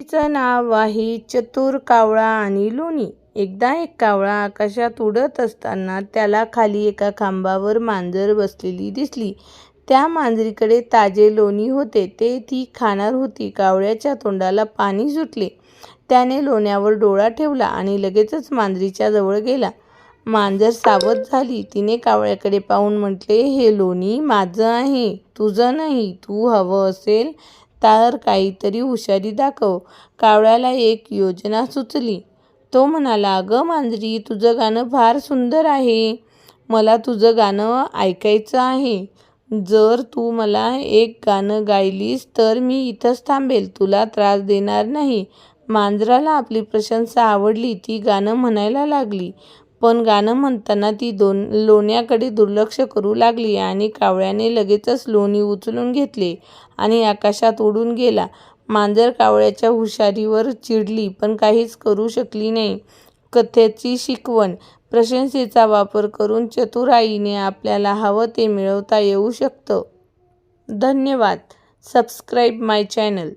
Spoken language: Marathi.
तिचं नाव आहे चतुर कावळा आणि लोणी. एकदा एक कावळा आकाशात उडत असताना त्याला खाली एका खांबावर मांजर बसलेली दिसली. त्या मांजरीकडे ताजे लोणी होते, ते ती खाणार होती. कावळ्याच्या तोंडाला पाणी सुटले. त्याने लोण्यावर डोळा ठेवला आणि लगेचच मांजरीच्या जवळ गेला. मांजर सावध झाली. तिने कावळ्याकडे पाहून म्हटले, हे लोणी माझं आहे, तुझं नाही. तू हवं असेल तर काहीतरी हुशारी दाखव. कावळ्याला एक योजना सुचली. तो म्हणाला, अगं मांजरी, तुझं गाणं फार सुंदर आहे. मला तुझं गाणं ऐकायचं आहे. जर तू मला एक गाणं गायलीस तर मी इथंच थांबेल, तुला त्रास देणार नाही. मांजराला आपली प्रशंसा आवडली. ती गाणं म्हणायला लागली. पण गाणं म्हणताना ती लोण्याकडे दुर्लक्ष करू लागली आणि कावळ्याने लगेचच लोणी उचलून घेतले आणि आकाशात उडून गेला. मांजर कावळ्याच्या हुशारीवर चिडली, पण काहीच करू शकली नाही. कथेची शिकवण: प्रशंसेचा वापर करून चतुराईने आपल्याला हवं ते मिळवता येऊ शकतं. धन्यवाद. सबस्क्राईब माय चॅनल.